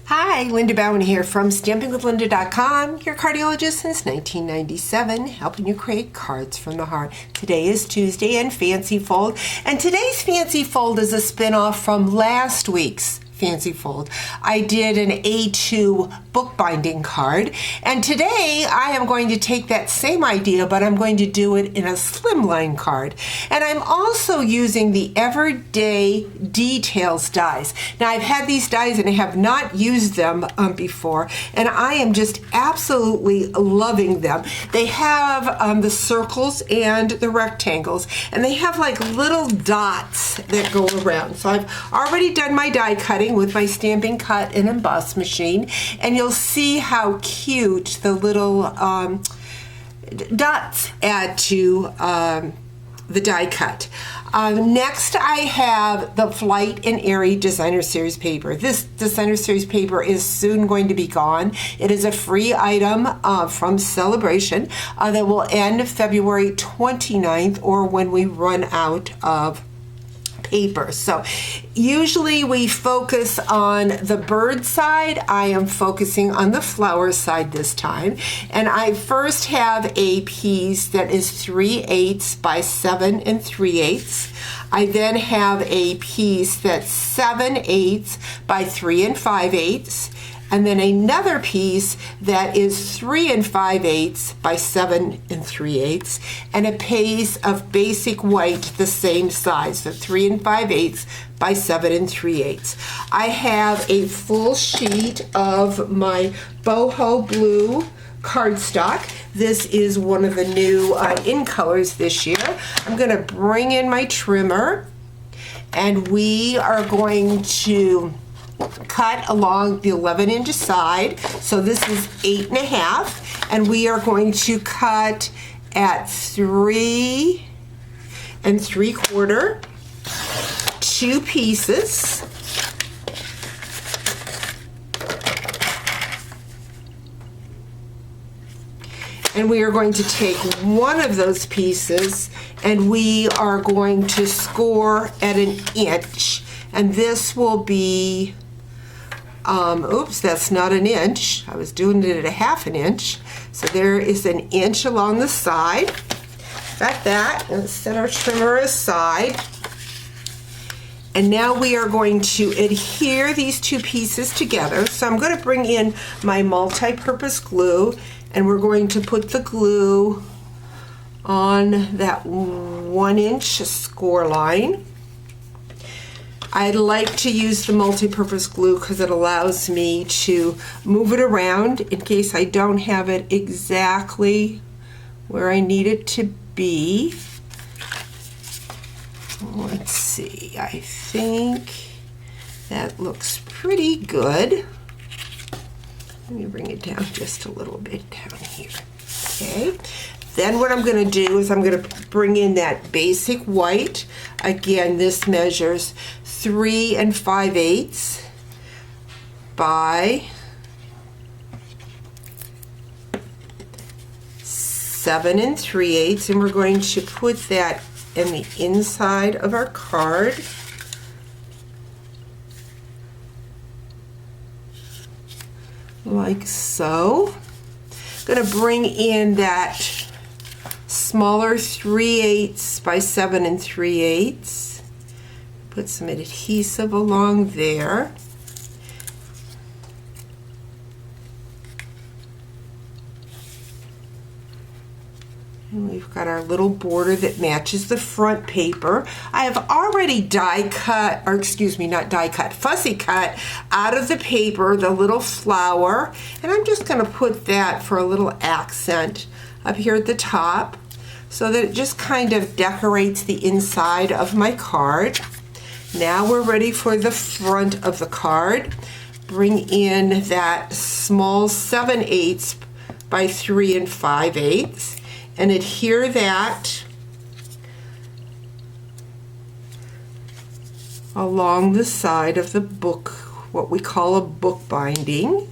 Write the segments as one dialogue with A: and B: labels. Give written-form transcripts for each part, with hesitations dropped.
A: Hi, Linda Bowen here from StampingWithLinda.com, your cardiologist since 1997, helping you create cards from the heart. Today is Tuesday and Fancy Fold, and today's Fancy Fold is a spin-off from last week's Fancy Fold. I did an A2 bookbinding card, and today I am going to take that same idea, but I'm going to do it in a slimline card. And I'm also using the Everyday Details dies. Now, I've had these dies and I have not used them before, and I am just absolutely loving them. They have the circles and the rectangles, and they have like little dots that go around. So I've already done my die cutting with my Stampin' Cut and Emboss machine, and you'll see how cute the little dots add to the die cut. Next, I have the Flight and Airy Designer Series paper. This Designer Series paper is soon going to be gone. It is a free item from Celebration that will end February 29th, or when we run out of paper. So usually we focus on the bird side. I am focusing on the flower side this time. And I first have a piece that is 3/8 by 7 3/8. I then have a piece that's 7/8 by 3 5/8. And then another piece that is 3 5/8 by 7 3/8, and a piece of basic white the same size, so 3 5/8 by 7 3/8. I have a full sheet of my boho blue cardstock. This is one of the new in colors this year. I'm going to bring in my trimmer, and we are going to cut along the 11-inch side. So this is 8 1/2, and we are going to cut at 3 3/4, 2 pieces. And we are going to take one of those pieces and we are going to score at 1 inch. And this will be, oops, that's not 1 inch. I was doing it at 1/2 inch. So there is 1 inch along the side. Got that. Let's set our trimmer aside. And now we are going to adhere these two pieces together. So I'm going to bring in my multi-purpose glue, and we're going to put the glue on that 1 inch score line. I like to use the multi-purpose glue because it allows me to move it around in case I don't have it exactly where I need it to be. Let's see, I think that looks pretty good. Let me bring it down just a little bit down here. Okay. Then what I'm going to do is I'm going to bring in that basic white. Again, this measures 3 5/8 by 7 3/8, and we're going to put that in the inside of our card. Like so. I'm going to bring in that smaller 3/8 by 7 3/8. Put some adhesive along there. And we've got our little border that matches the front paper. I have already die cut, or excuse me, not die cut, fussy cut out of the paper the little flower, and I'm just going to put that for a little accent up here at the top so that it just kind of decorates the inside of my card. Now we're ready for the front of the card. Bring in that small 7/8 by 3 5/8 and adhere that along the side of the book, what we call a bookbinding.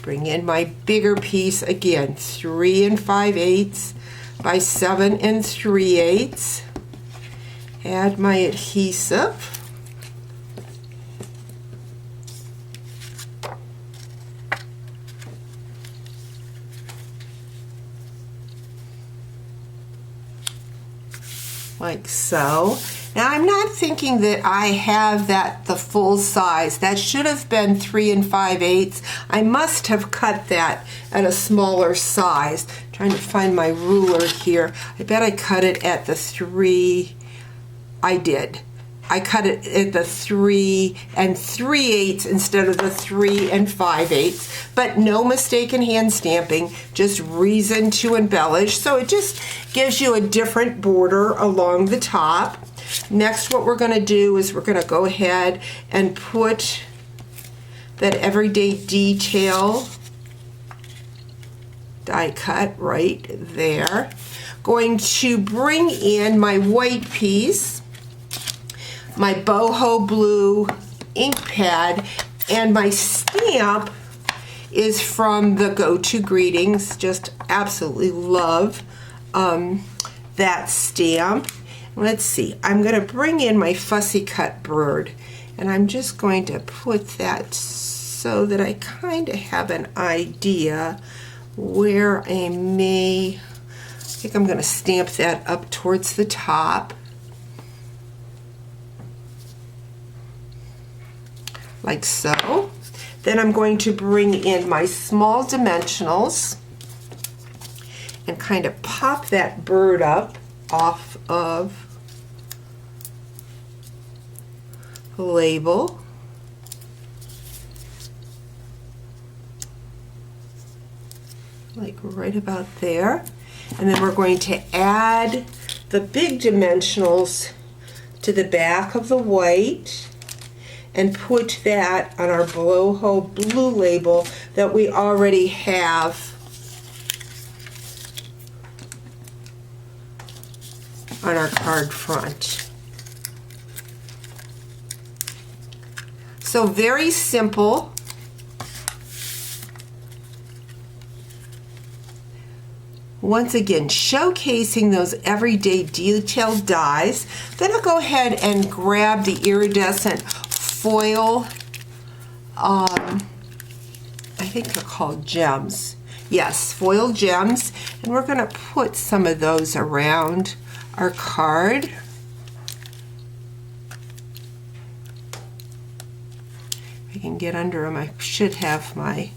A: Bring in my bigger piece again, 3 5/8 by 7 3/8. Add my adhesive. like so. Now I'm not thinking that I have the full size. That should have been 3 5/8. I must have cut that at a smaller size. I'm trying to find my ruler here. I bet I cut it at the 3. I did. I cut it at the 3 3/8 instead of the 3 5/8. But no mistake in hand stamping, just reason to embellish. So it just gives you a different border along the top. Next, what we're going to do is we're going to go ahead and put that everyday detail die cut right there. Going to bring in my white piece, my boho blue ink pad, and my stamp is from the Go-To Greetings. Just absolutely love that stamp. Let's see, I'm going to bring in my fussy cut bird, and I'm just going to put that so that I kind of have an idea where I think I'm going to stamp that up towards the top. Like so. Then I'm going to bring in my small dimensionals and kind of pop that bird up off of the label. Like right about there. And then we're going to add the big dimensionals to the back of the white and put that on our boho blue label that we already have on our card front. So very simple. Once again, showcasing those everyday detailed dies. Then I'll go ahead and grab the iridescent foil, I think they're called gems. Yes, foil gems. And we're going to put some of those around our card. If I can get under them, I should have my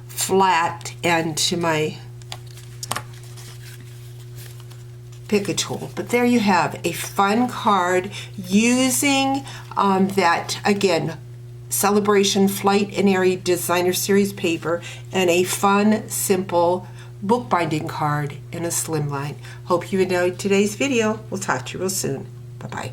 A: flat end to my pick a tool. But there you have a fun card using that, again, Celebration Flight and Airy Designer Series paper and a fun, simple bookbinding card in a slimline. Hope you enjoyed today's video. We'll talk to you real soon. Bye-bye.